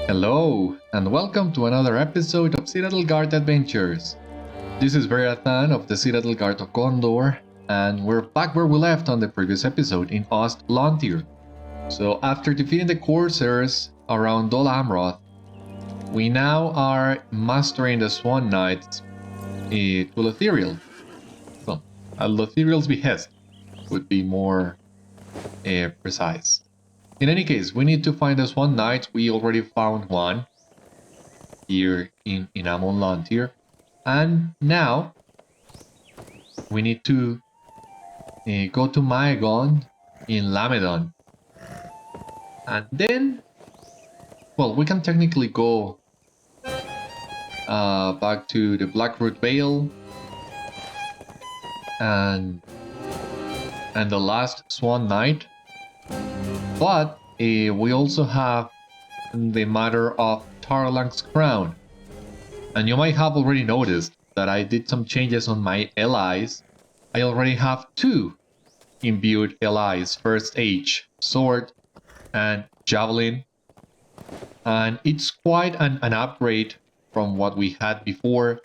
Hello, and welcome to another episode of Citadel Guard Adventures. This is Beriathan of the Citadel Guard of Gondor, and we're back where we left on the previous episode in Ost Lothíriel. So after defeating the Corsairs around Dol Amroth, we now are mastering the Swan Knights to Lothíriel. Well, at Lothíriel's behest would be more precise. In any case, we need to find the Swan Knights. We already found one here in Amon Lothíriel. And now we need to go to Maegond in Lamedon. And then, well, we can technically go back to the Blackroot Vale and the last Swan Knight. But we also have the matter of Tarlang's crown. And you might have already noticed that I did some changes on my allies. I already have 2 imbued allies, first age, sword and javelin. And it's quite an upgrade from what we had before.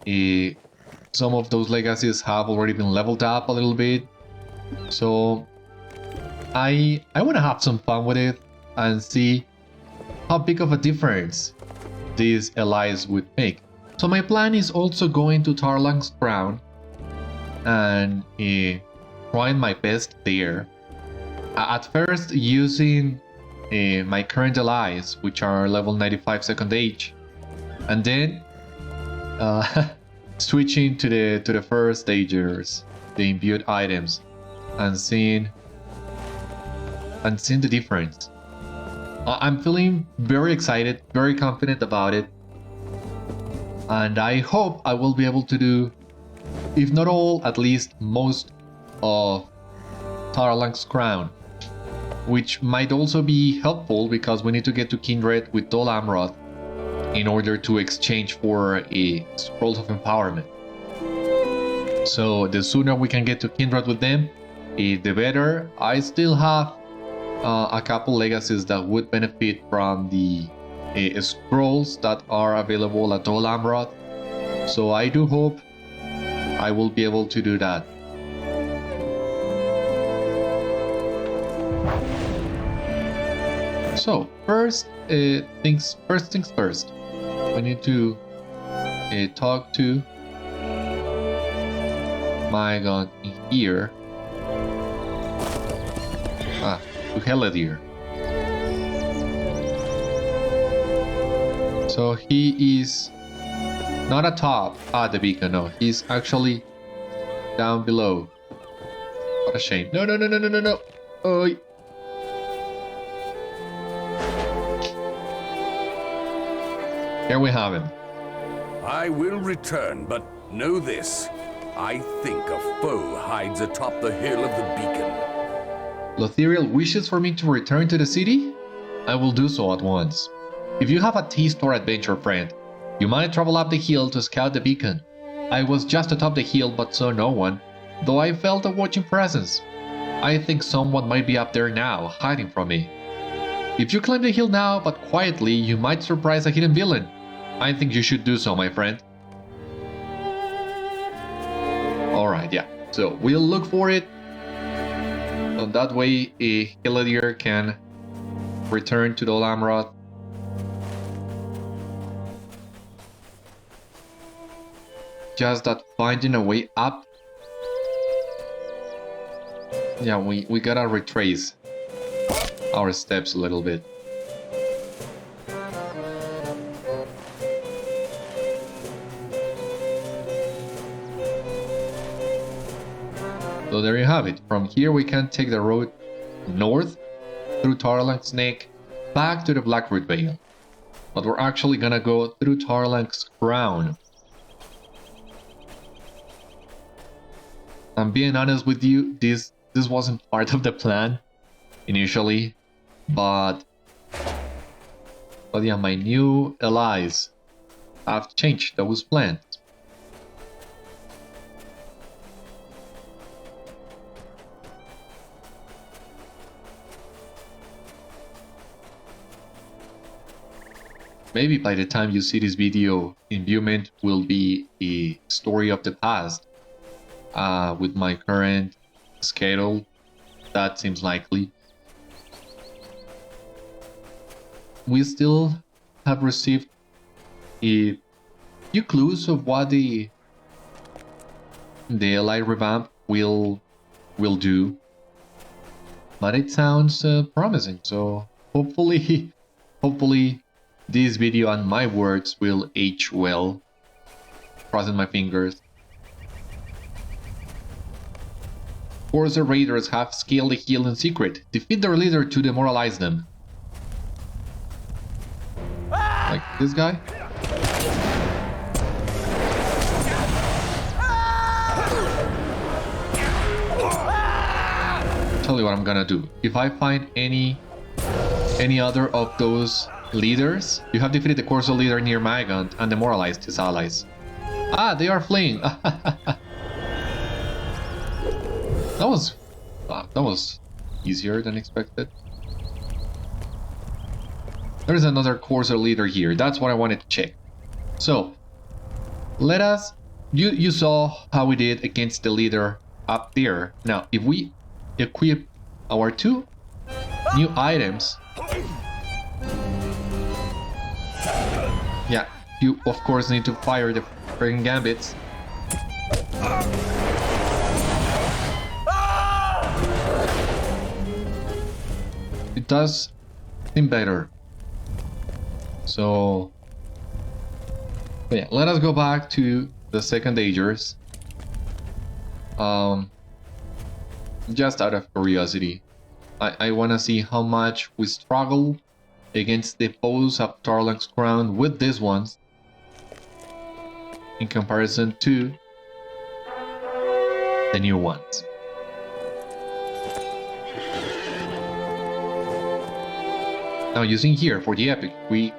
Some of those legacies have already been leveled up a little bit. So I want to have some fun with it and see how big of a difference these allies would make. So my plan is also going to Tarlang's crown and trying my best there. At first using my current allies, which are level 95 second age, and then switching to the first stagers, the imbued items, and seeing the difference. I'm feeling very excited, very confident about it, and I hope I will be able to do, if not all, at least most of Tarlang's crown, which might also be helpful because we need to get to Kindred with Dol Amroth in order to exchange for a Scrolls of Empowerment. So the sooner we can get to Kindred with them, the better. I still have a couple legacies that would benefit from the scrolls that are available at Dol Amroth. So I do hope I will be able to do that. So first things first. We need to talk to Maegond in here. To Heledir. So he is not atop the beacon, no, he's actually down below. What a shame. No. Oh. Here we have him. I will return, but know this. I think a foe hides atop the hill of the beacon. Lothíriel wishes for me to return to the city? I will do so at once. If you have a taste for adventure, friend, you might travel up the hill to scout the beacon. I was just atop the hill but saw no one, though I felt a watching presence. I think someone might be up there now, hiding from me. If you climb the hill now, but quietly, you might surprise a hidden villain. I think you should do so, my friend. Alright, yeah. So, we'll look for it. So that way, Heledir can return to Dol Amroth. Just that finding a way up. Yeah, we gotta retrace our steps a little bit. So there you have it. From here we can take the road north through Tarlang's Neck back to the Blackroot Vale. But we're actually gonna go through Tarlang's crown. I'm being honest with you, this wasn't part of the plan initially, but yeah, my new allies have changed those plans. maybe by the time you see this video, imbuement will be a story of the past. With my current schedule, that seems likely. We still have received a few clues of what the Allied revamp will do, but it sounds promising. So hopefully this video and my words will age well. Crossing my fingers. Forza raiders have scaled the hill in secret. Defeat their leader to demoralize them. Like this guy? Tell you what I'm gonna do. If I find any other of those leaders, you have defeated the Corso leader near Maegond and demoralized his allies. Ah, they are fleeing. That was easier than expected. There's another Corso leader here. That's what I wanted to check. So, let us... You saw how we did against the leader up there. Now, if we equip our 2 new items... Yeah, you of course need to fire the friggin' gambits. It does seem better. So, but yeah, let us go back to the second Agers. Just out of curiosity, I want to see how much we struggle against the foes of Tarlang's crown with these ones in comparison to the new ones. Now, using here for the epic, we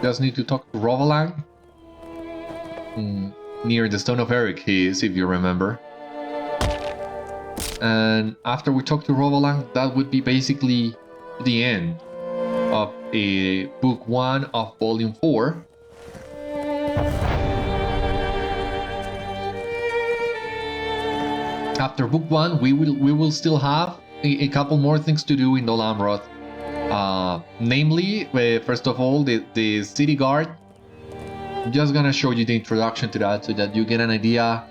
just need to talk to Rovalang. Near the Stone of Eric he is, if you remember. And after we talk to Rovalang, that would be basically the end of book 1 of volume 4. After book 1, we will still have a couple more things to do in Dol Amroth. Namely, first of all, the city guard. I'm just gonna show you the introduction to that so that you get an idea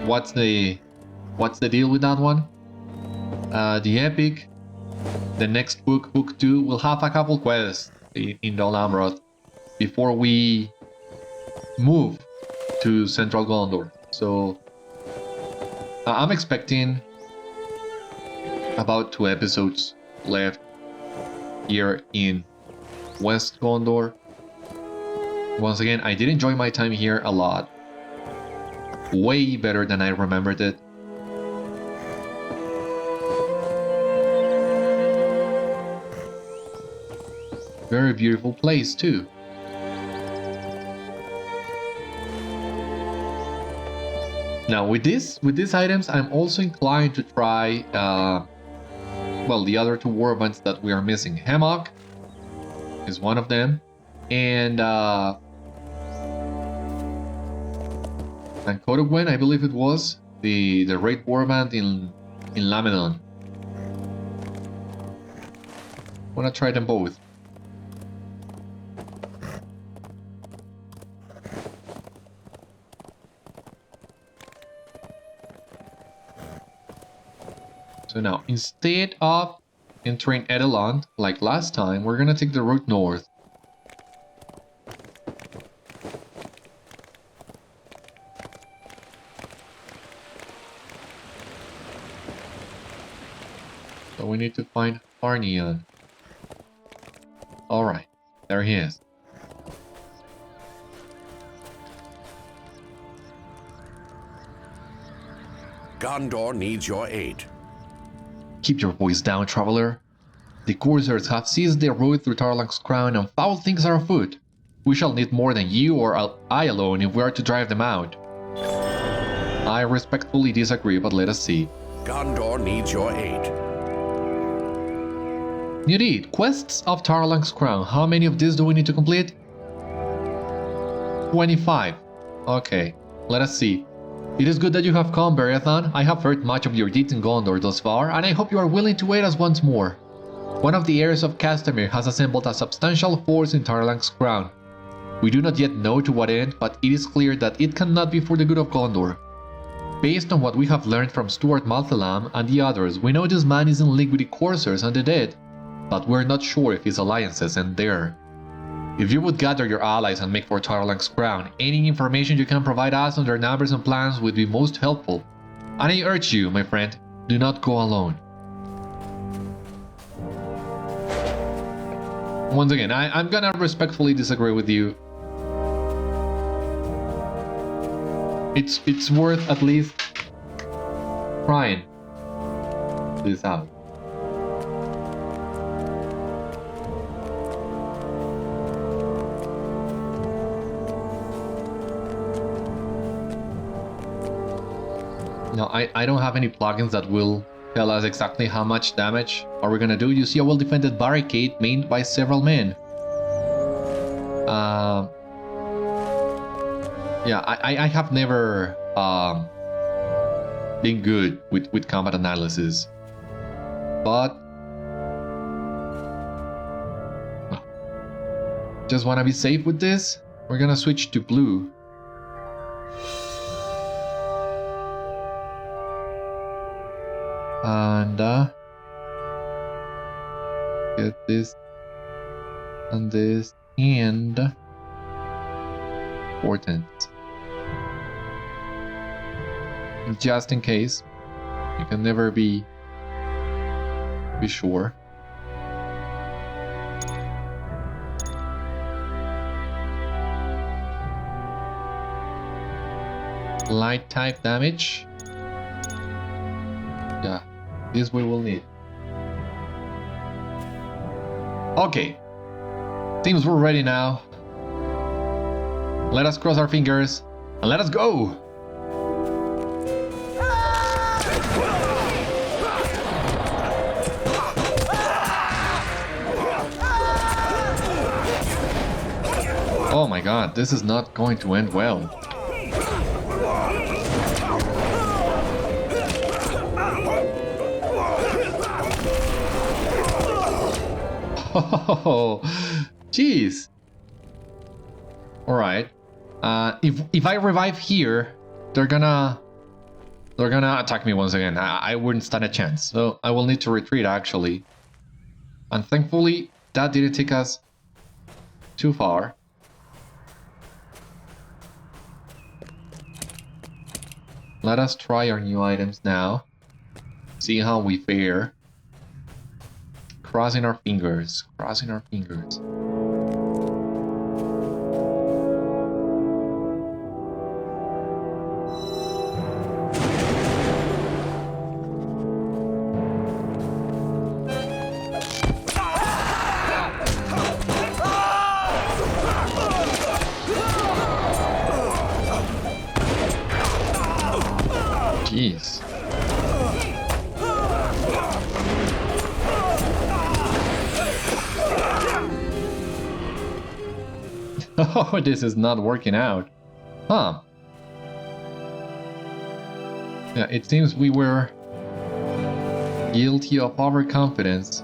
what's the deal with that one. The epic, the next book, book 2, will have a couple quests in Dol Amroth before we move to Central Gondor. So I'm expecting about 2 episodes left here in West Gondor. Once again, I did enjoy my time here a lot. Way better than I remembered it. Very beautiful place too. Now with these items, I'm also inclined to try well, the other 2 warbands that we are missing. Hammock is one of them, and Kodogwen, I believe it was the raid warband in Lamedon. Wanna try them both. So now, instead of entering Edelon, like last time, we're gonna take the route north. So we need to find Harnion. Alright, there he is. Gondor needs your aid. Keep your voice down, traveler. The Corsairs have seized their road through Tarlang's crown and foul things are afoot. We shall need more than you or I alone if we are to drive them out. I respectfully disagree, but let us see. Gondor needs your aid. New deed. Quests of Tarlang's Crown. How many of these do we need to complete? 25. Okay, let us see. It is good that you have come, Beriathan. I have heard much of your deeds in Gondor thus far, and I hope you are willing to aid us once more. One of the heirs of Castamere has assembled a substantial force in Tarlang's Crown. We do not yet know to what end, but it is clear that it cannot be for the good of Gondor. Based on what we have learned from Stuart Malthalam and the others, we know this man is in league with the Corsairs and the dead, but we're not sure if his alliances end there. If you would gather your allies and make for Tarlang's Crown, any information you can provide us on their numbers and plans would be most helpful. And I urge you, my friend, do not go alone. Once again, I'm gonna respectfully disagree with you. It's worth at least trying this out. No, I don't have any plugins that will tell us exactly how much damage are we gonna do. You see a well-defended barricade manned by several men. Yeah, I have never been good with combat analysis, but just wanna be safe with this. We're gonna switch to blue. And get this and this and important. Just in case, you can never be sure. Light type damage. Yeah, this we will need. Okay, seems we're ready now. Let us cross our fingers and let us go! Oh my god, this is not going to end well. Oh, jeez. All right. If I revive here, they're gonna attack me once again. I wouldn't stand a chance. So I will need to retreat actually. And thankfully, that didn't take us too far. Let us try our new items now. See how we fare. Crossing our fingers. Crossing our fingers. Jeez. Oh, this is not working out. Huh. Yeah, it seems we were guilty of overconfidence.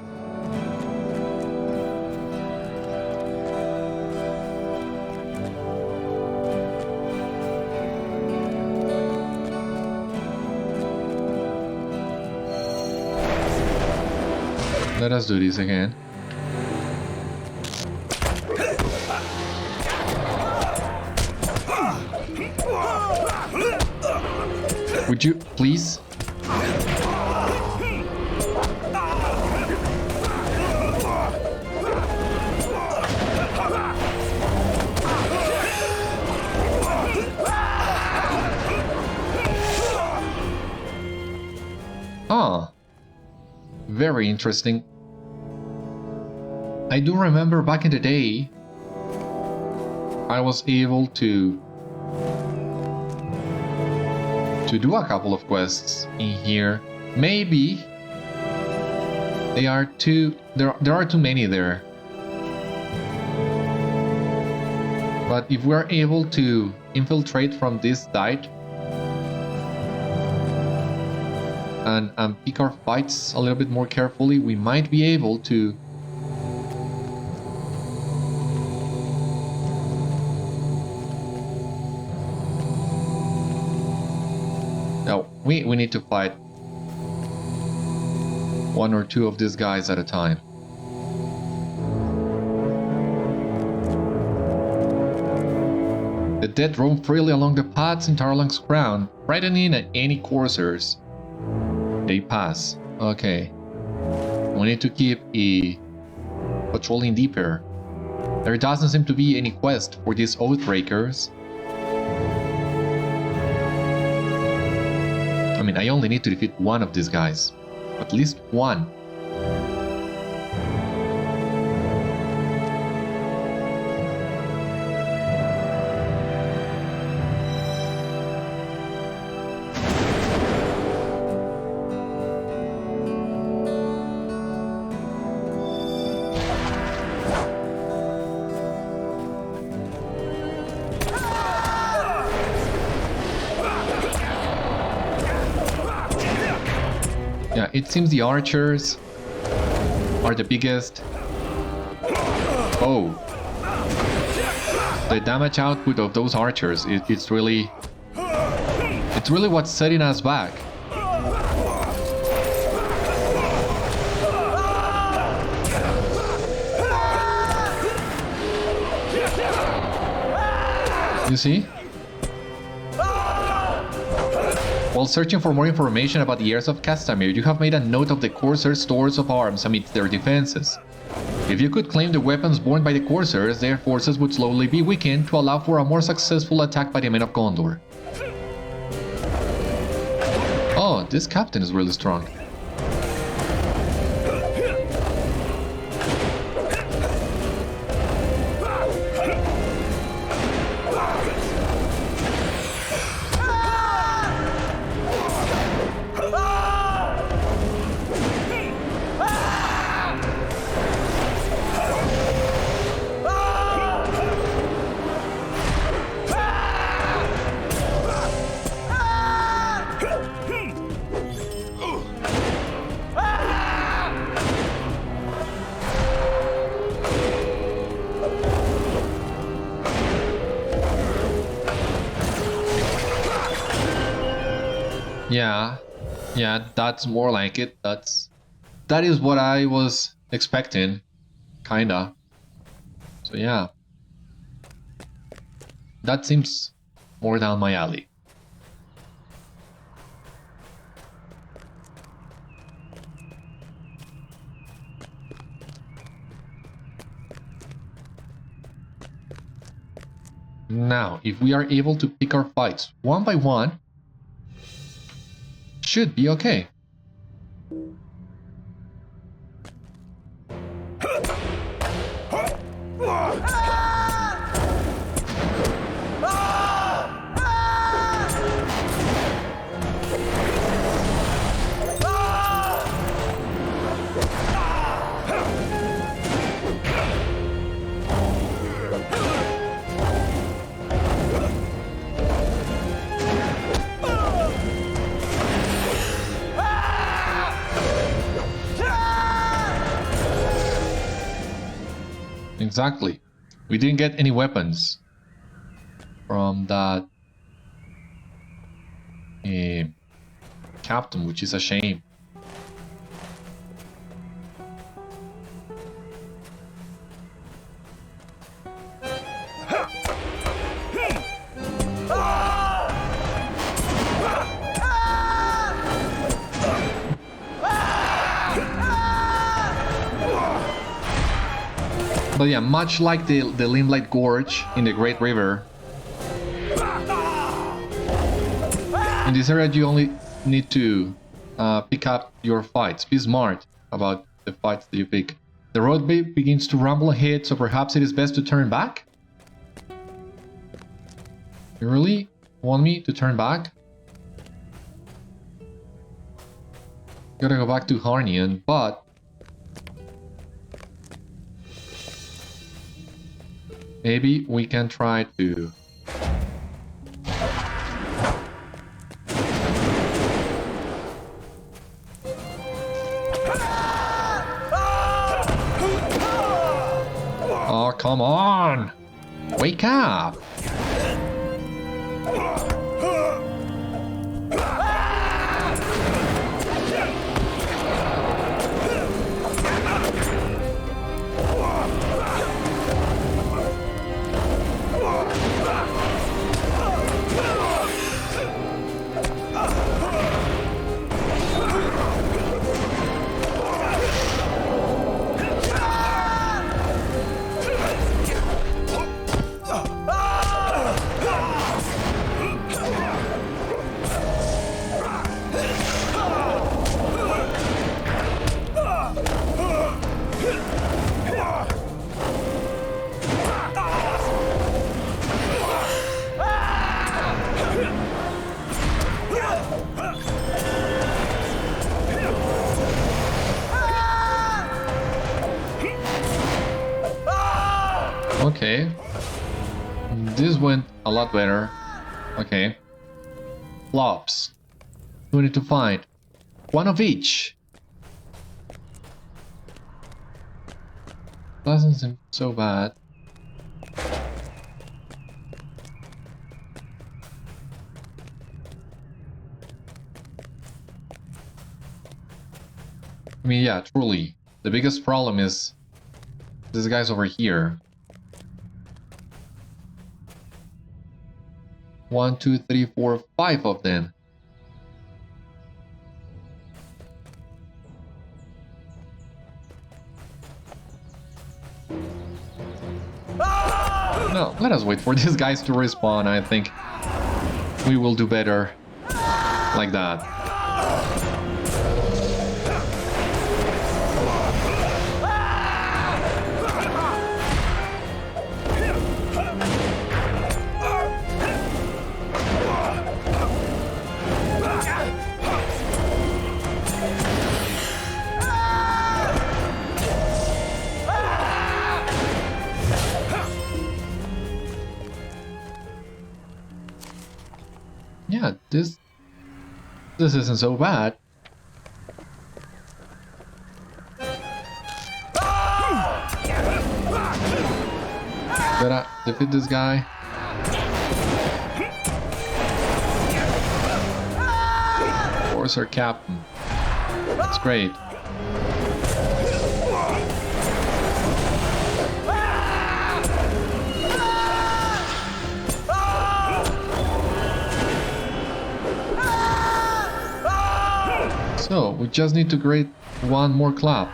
Let us do this again. Would you please? Ah, very interesting. I do remember back in the day, I was able to do a couple of quests in here. Maybe There are too many there. But if we are able to infiltrate from this side and pick our fights a little bit more carefully, we might be able to we need to fight one or two of these guys at a time. The dead roam freely along the paths in Tarlang's crown, frightening at any coursers they pass. Okay. We need to keep patrolling deeper. There doesn't seem to be any quest for these Oathbreakers. I mean, I only need to defeat one of these guys. At least one. Yeah, it seems the archers are the biggest. Oh. The damage output of those archers, it's really what's setting us back. You see? While searching for more information about the heirs of Castamere, you have made a note of the Corsairs' stores of arms amidst their defenses. If you could claim the weapons borne by the Corsairs, their forces would slowly be weakened to allow for a more successful attack by the men of Gondor. Oh, this captain is really strong. Yeah, that's more like it. That is what I was expecting, kinda. So yeah, that seems more down my alley. Now, if we are able to pick our fights one by one, should be okay. Exactly. We didn't get any weapons from that captain, which is a shame. But yeah, much like the Limelight Gorge in the Great River, in this area you only need to pick up your fights. Be smart about the fights that you pick. The road begins to rumble ahead, so perhaps it is best to turn back? You really want me to turn back? Gotta go back to Harnion, but Maybe we can try to... Oh, come on! Wake up! Okay. This went a lot better. Okay. Flops. We need to find one of each. Doesn't seem so bad. I mean, yeah, truly. The biggest problem is this guy's over here. 1, 2, 3, 4, 5 of them. No, let us wait for these guys to respawn. I think we will do better like that. Yeah, this isn't so bad. Gotta defeat this guy. Force our captain. That's great. So, we just need to create one more club.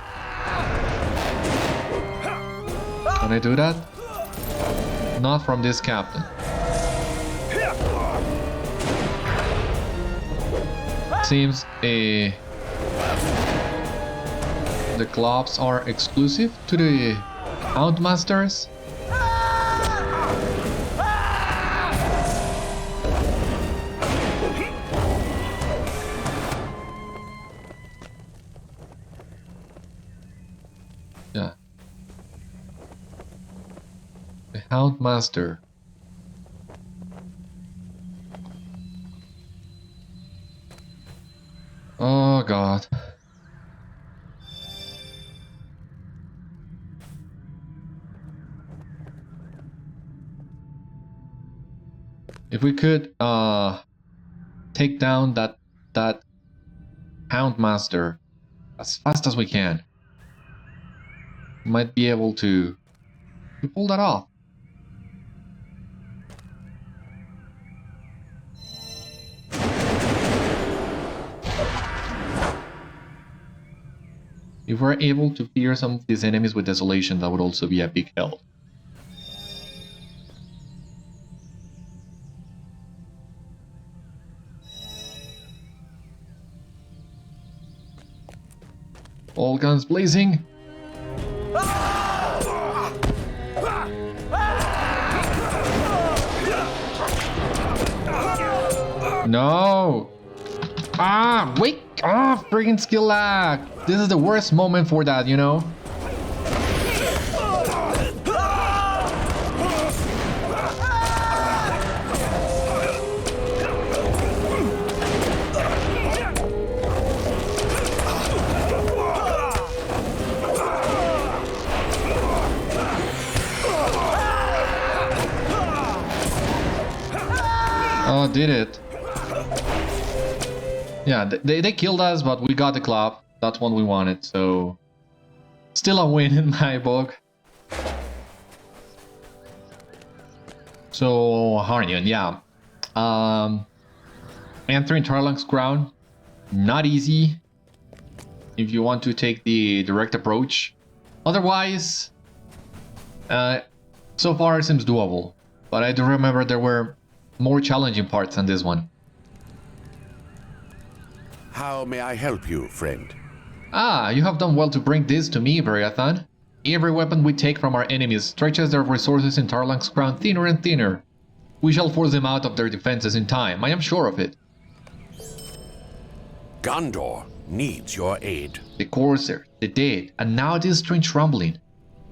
Can I do that? Not from this captain. Seems the clubs are exclusive to the Houndmasters. Yeah. The Houndmaster. Oh god. If we could take down that Houndmaster as fast as we can, we might be able to pull that off. If we're able to clear some of these enemies with Desolation, that would also be a big help. All guns blazing! No! Ah, wake off, friggin' skill lag! This is the worst moment for that, you know? Oh, did it. Yeah, they killed us, but we got the club. That's what we wanted, so... Still a win in my book. So, Harnion, yeah. Entering Tarlang's Crown, not easy if you want to take the direct approach. Otherwise, so far it seems doable. But I do remember there were more challenging parts than this one. How may I help you, friend? Ah, you have done well to bring this to me, Beriathan. Every weapon we take from our enemies stretches their resources in Tarlang's Crown thinner and thinner. We shall force them out of their defenses in time, I am sure of it. Gondor needs your aid. The Corsairs, the dead, and now this strange rumbling.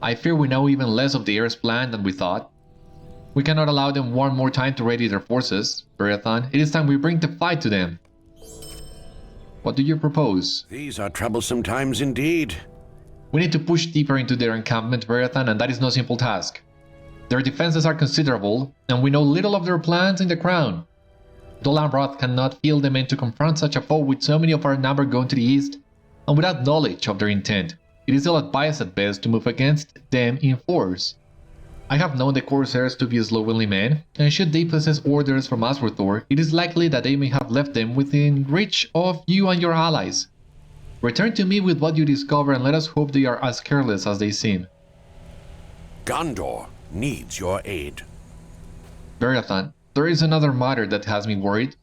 I fear we know even less of the heir's plan than we thought. We cannot allow them one more time to ready their forces, Beriathan. It is time we bring the fight to them. What do you propose? These are troublesome times indeed. We need to push deeper into their encampment, Beriathan, and that is no simple task. Their defenses are considerable, and we know little of their plans in the crown. Dolanroth cannot field the men to confront such a foe with so many of our number going to the east, and without knowledge of their intent. It is ill-advised at best to move against them in force. I have known the Corsairs to be slow-willing men, and should they possess orders from Asworthor, it is likely that they may have left them within reach of you and your allies. Return to me with what you discover, and let us hope they are as careless as they seem. Gondor needs your aid. Beriathan, there is another matter that has me worried.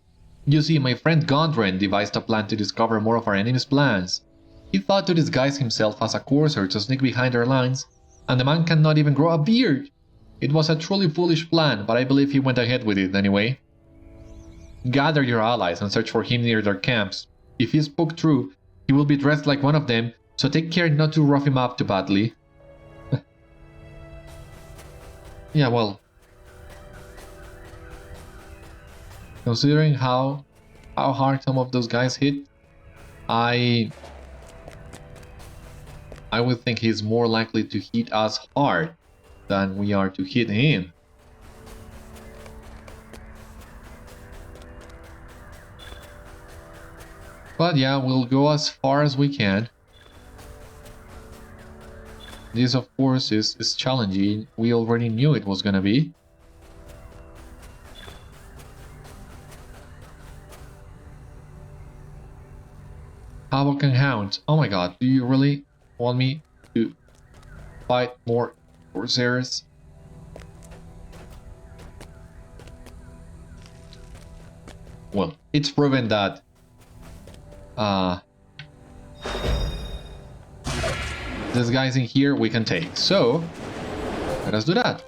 You see, my friend Gondren devised a plan to discover more of our enemy's plans. He thought to disguise himself as a Corsair to sneak behind our lines, and the man cannot even grow a beard. It was a truly foolish plan, but I believe he went ahead with it anyway. Gather your allies and search for him near their camps. If he spoke true, he will be dressed like one of them, so take care not to rough him up too badly. Yeah, well... Considering how hard some of those guys hit, I would think he's more likely to hit us hard than we are to hit him. But yeah, we'll go as far as we can. This of course is challenging. We already knew it was gonna be. Havoc and Hound. Oh my god, do you really want me to fight more Corsairs? Well, it's proven that these guys in here we can take, so let us do that.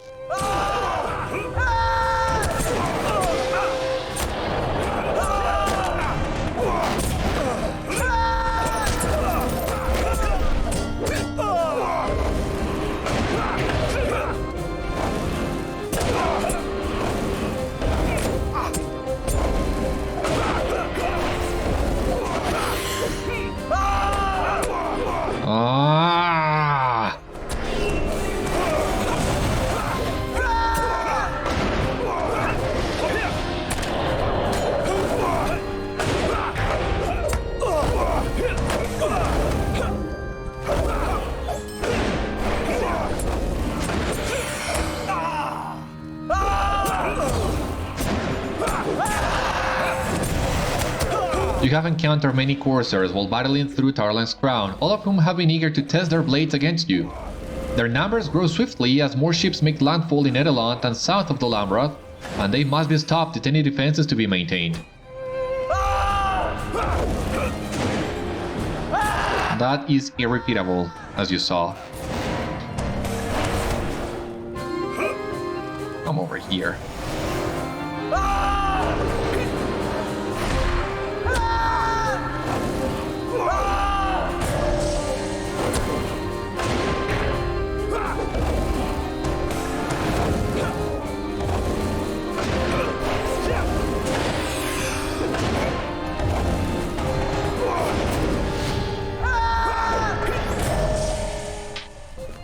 You have encountered many Corsairs while battling through Tarlang's Crown, all of whom have been eager to test their blades against you. Their numbers grow swiftly as more ships make landfall in Edelont and south of Dolanroth, and they must be stopped if any defenses to be maintained. That is irrepeatable, as you saw. Come over here.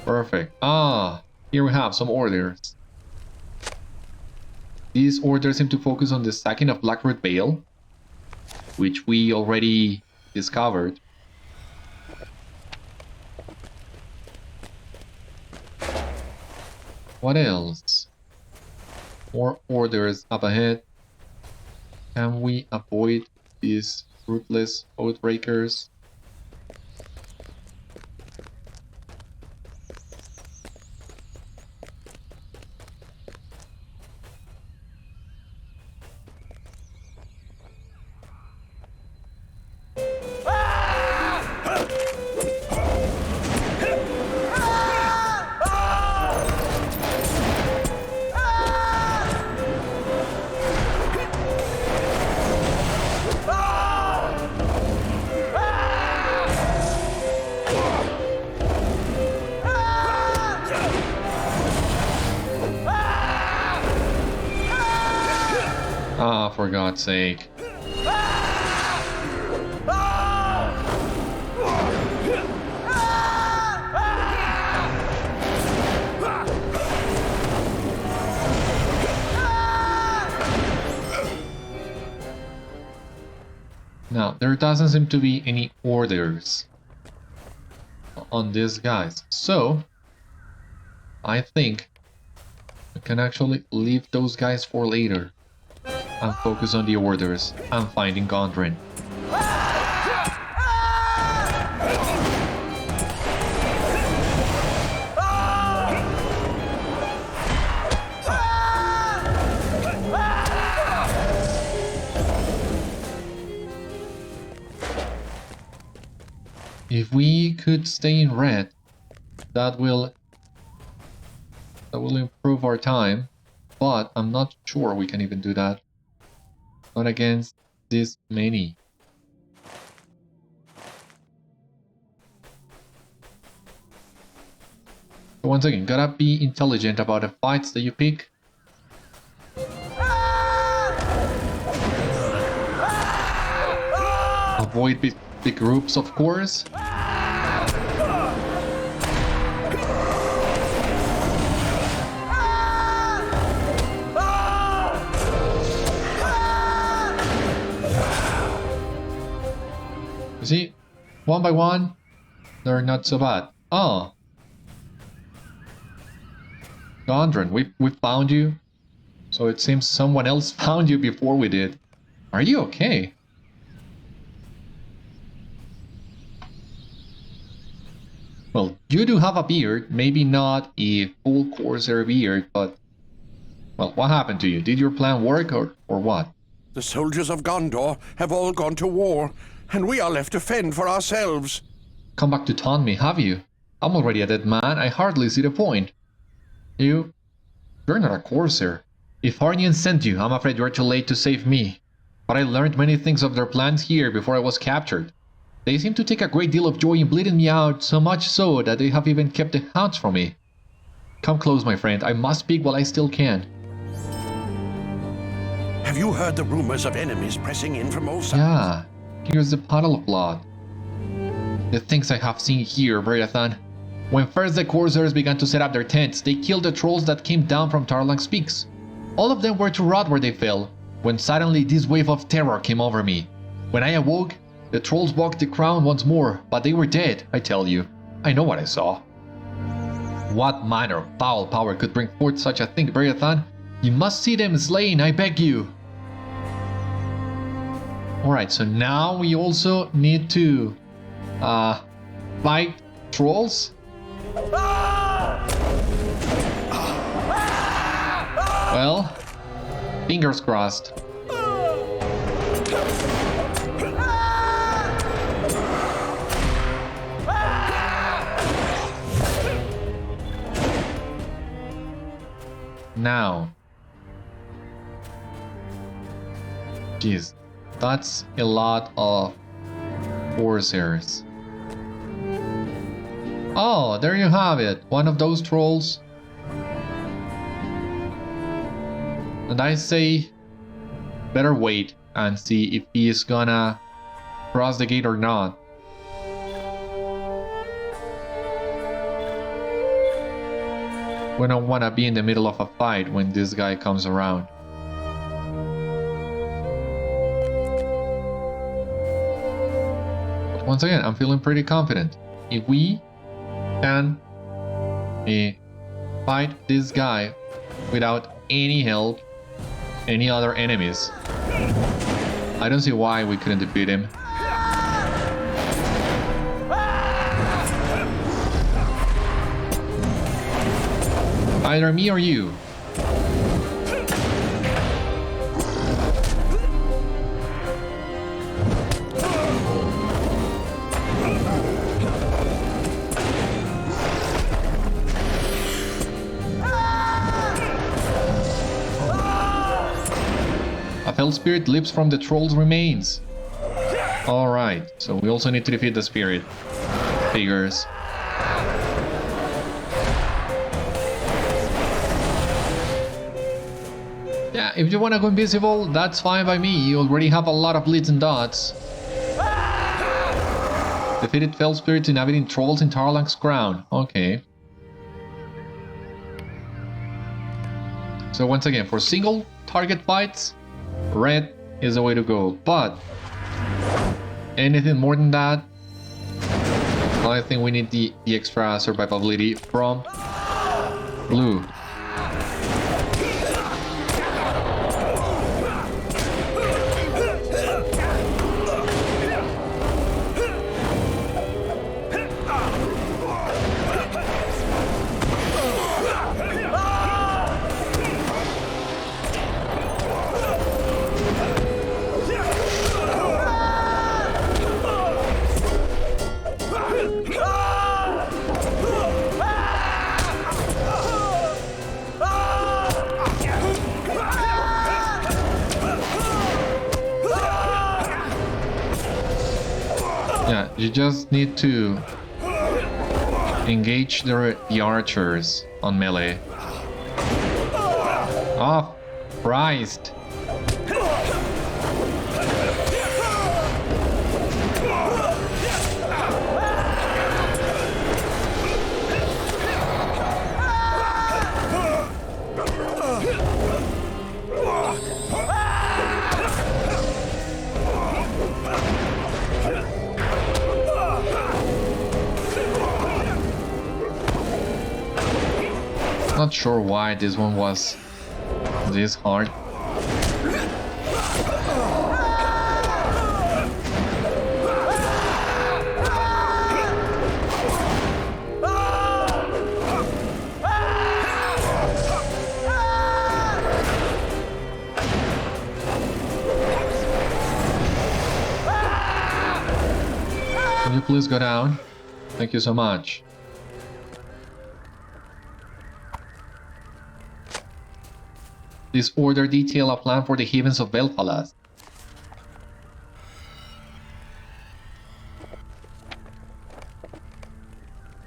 Perfect. Ah, here we have some orders. These orders seem to focus on the sacking of Blackroot Vale, which we already discovered. What else? More orders up ahead. Can we avoid these ruthless oathbreakers? Ah, for God's sake. Now, there doesn't seem to be any orders on these guys, so I think we can actually leave those guys for later and focus on the orders and finding Gondor. If we could stay in red, that will improve our time, but I'm not sure we can even do that. Not against this many. So once again, gotta be intelligent about the fights that you pick. Avoid big groups, of course. See, one by one, they're not so bad. Oh, Gondor, we found you. So it seems someone else found you before we did. Are you okay? Well, you do have a beard, maybe not a full Corsair beard, but well, what happened to you? Did your plan work or what? The soldiers of Gondor have all gone to war, and we are left to fend for ourselves. Come back to taunt me, have you? I'm already a dead man, I hardly see the point. You're not a Corsair. If Harnion sent you, I'm afraid you're too late to save me. But I learned many things of their plans here before I was captured. They seem to take a great deal of joy in bleeding me out, so much so that they have even kept the hounds from me. Come close, my friend, I must speak while I still can. Have you heard the rumors of enemies pressing in from all sides? Yeah, here's the puddle of blood. The things I have seen here, Beriathan. When first the Corsairs began to set up their tents, they killed the trolls that came down from Tarlang's peaks. All of them were to rot where they fell, when suddenly this wave of terror came over me. When I awoke, the trolls walked the crown once more, but they were dead, I tell you. I know what I saw. What manner of foul power could bring forth such a thing, Beriathan? You must see them slain, I beg you! Alright, so now we also need to fight trolls? Well, fingers crossed. Now, jeez, that's a lot of Corsairs. Oh, there you have it, one of those trolls. And I say, better wait and see if he is gonna cross the gate or not. We don't wanna be in the middle of a fight when this guy comes around. once again, I'm feeling pretty confident. If we can fight this guy without any help, any other enemies, I don't see why we couldn't defeat him. Either me or you. A fell spirit leaps from the troll's remains. Alright, so we also need to defeat the spirit. Figures. Yeah, if you want to go invisible, that's fine by me. You already have a lot of leads and dots. Defeated fell spirits inhabiting trolls in Tarlang's crown. Okay. So once again, for single target fights, red is the way to go. But anything more than that, I think we need the extra survivability from blue. Yeah, you just need to engage the archers on melee. Oh, Christ! Not sure why this one was this hard. Can you please go down? Thank you so much. This order detail a plan for the heavens of Belfalas.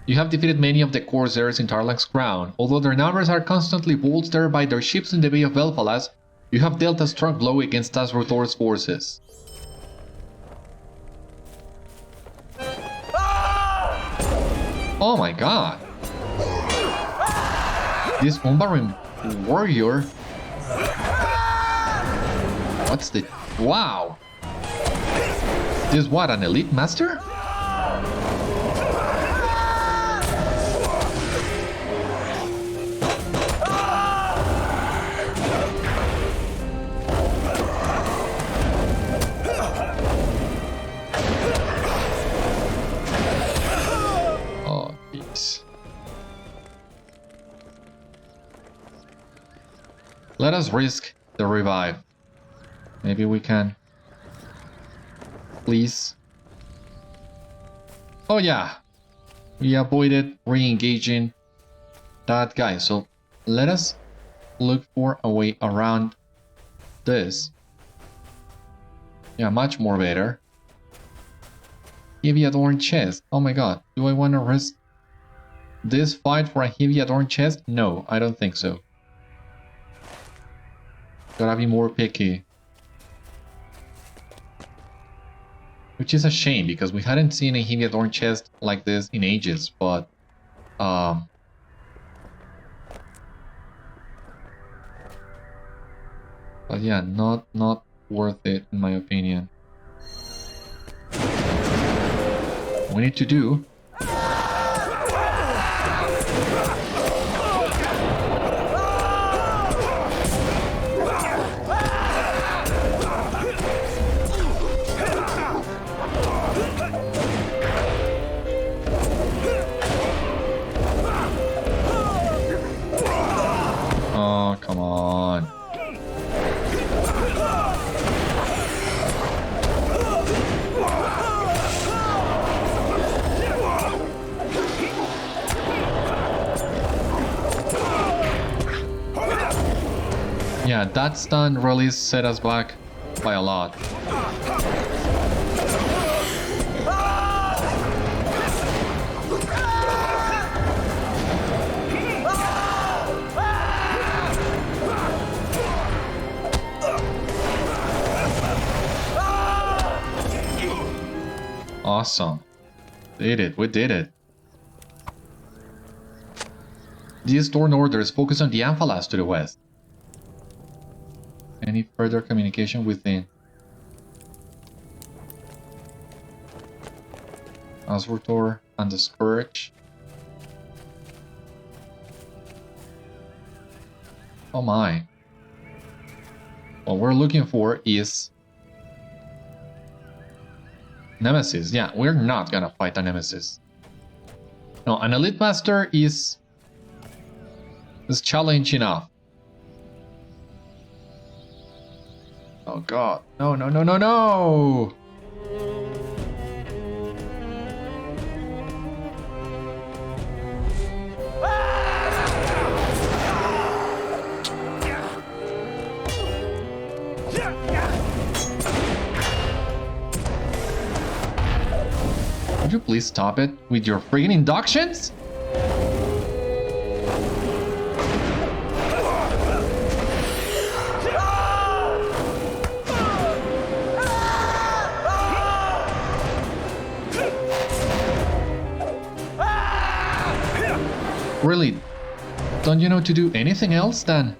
You have defeated many of the corsairs in Tarlang's crown. Although their numbers are constantly bolstered by their ships in the Bay of Belfalas, you have dealt a strong blow against Tasruthor's forces. Oh my god! This Umbaran warrior... What's the... Wow! This what, an elite master? Oh, jeez. Let us risk the revive. Maybe we can. Please. Oh yeah. We avoided re-engaging that guy. So let us look for a way around this. Yeah, much more better. Heavy adorned chest. Oh my god. Do I want to risk this fight for a heavy adorned chest? No, I don't think so. Gotta be more picky. Which is a shame, because we hadn't seen a heavy adorned chest like this in ages, but... But yeah, not worth it in my opinion. we need to do... Oh, come on. Yeah, that stun really set us back by a lot. Awesome. Did it, we did it. These torn orders focus on the Amphalas to the west. Any further communication within? Asvortor and the Scourge. Oh my. What we're looking for is Nemesis. Yeah, we're not gonna fight a Nemesis. No, an Elite Master is challenge enough. Oh god. No, no, no, no, no! Would you please stop it with your friggin' inductions? Really, don't you know to do anything else than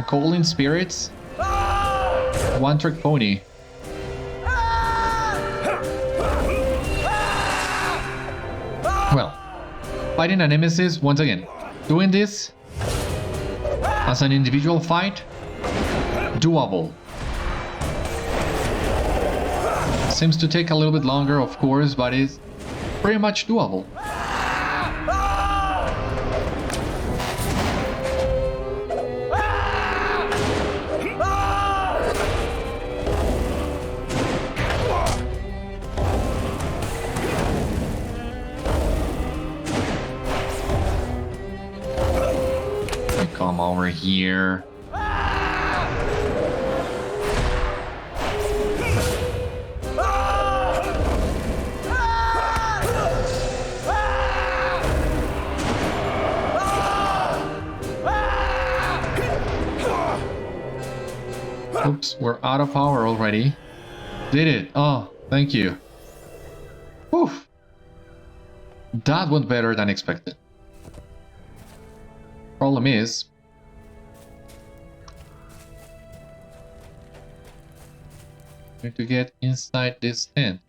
calling spirits? One trick pony. Well, fighting a nemesis once again. Doing this as an individual fight, doable. Seems to take a little bit longer, of course, but it's pretty much doable. Come over here. Oops, we're out of power already. Did it? Oh, thank you. Whew. That went better than expected. Problem is, we have to get inside this tent.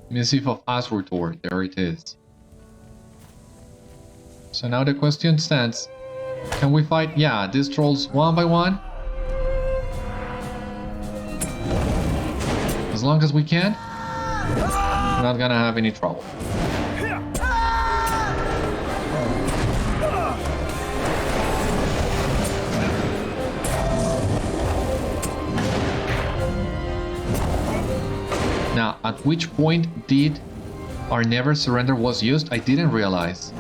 Missive of Asvortor, there it is. So now the question stands, can we fight, yeah, these trolls one by one? As long as we can, we're not gonna have any trouble. Now, at which point did our never surrender was used? I didn't realize.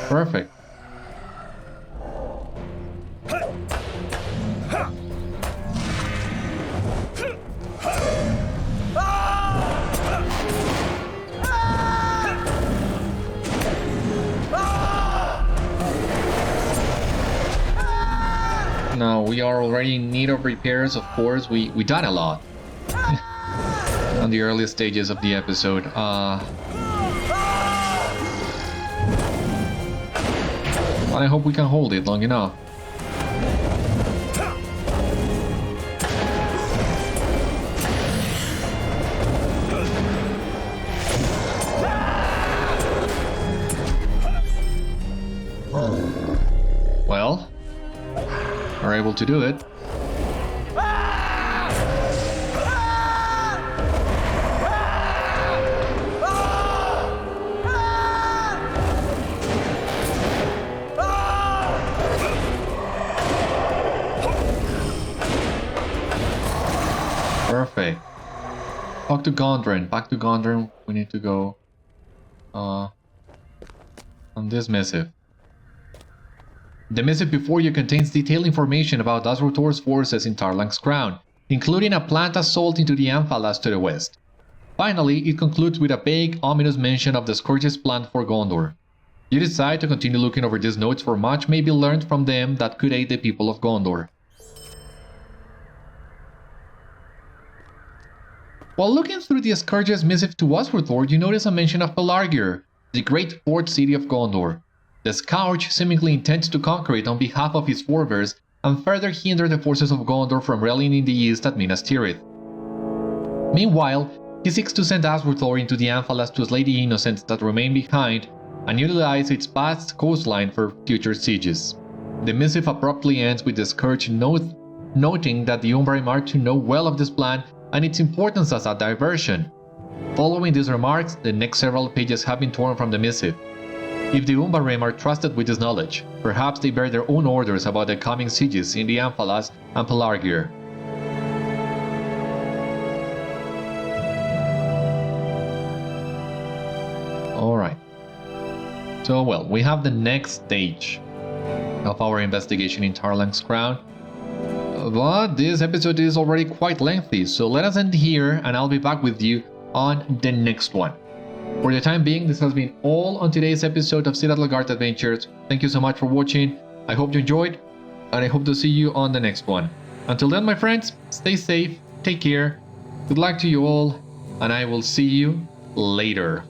Perfect. we are already in need of repairs, of course. We done a lot on the early stages of the episode. But I hope we can hold it long enough. Well, we're able to do it. Perfect. Back to Gondor. Back to Gondor. We need to go on this missive. The missive before you contains detailed information about Azrotor's forces in Tarlang's crown, including a planned assault into the Amphalas to the west. Finally, it concludes with a vague, ominous mention of the Scourge's plan for Gondor. You decide to continue looking over these notes, for much may be learned from them that could aid the people of Gondor. While looking through the Scourge's missive to Azrotor, you notice a mention of Pelargir, the great port city of Gondor. The Scourge seemingly intends to conquer it on behalf of his forebears and further hinder the forces of Gondor from rallying in the east at Minas Tirith. Meanwhile, he seeks to send Azrotor into the Amphalas to slay the innocents that remain behind and utilize its vast coastline for future sieges. The missive abruptly ends with the Scourge noting that the Umbrim are to know well of this plan and its importance as a diversion. Following these remarks, the next several pages have been torn from the missive. If the Umbrim are trusted with this knowledge, perhaps they bear their own orders about the coming sieges in the Amphalas and Pelargir. Alright. So, well, we have the next stage of our investigation in Tarlang's crown. But this episode is already quite lengthy, so let us end here and I'll be back with you on the next one. For the time being, this has been all on today's episode of Citadel Guard Adventures. Thank you so much for watching. I hope you enjoyed, and I hope to see you on the next one. Until then, my friends, stay safe, take care, good luck to you all, and I will see you later.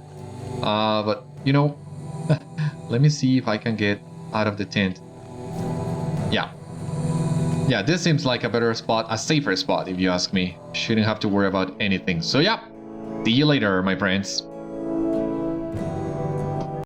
But, you know, let me see if I can get out of the tent. Yeah, this seems like a better spot, a safer spot if you ask me. Shouldn't have to worry about anything. So yeah, see you later, my friends.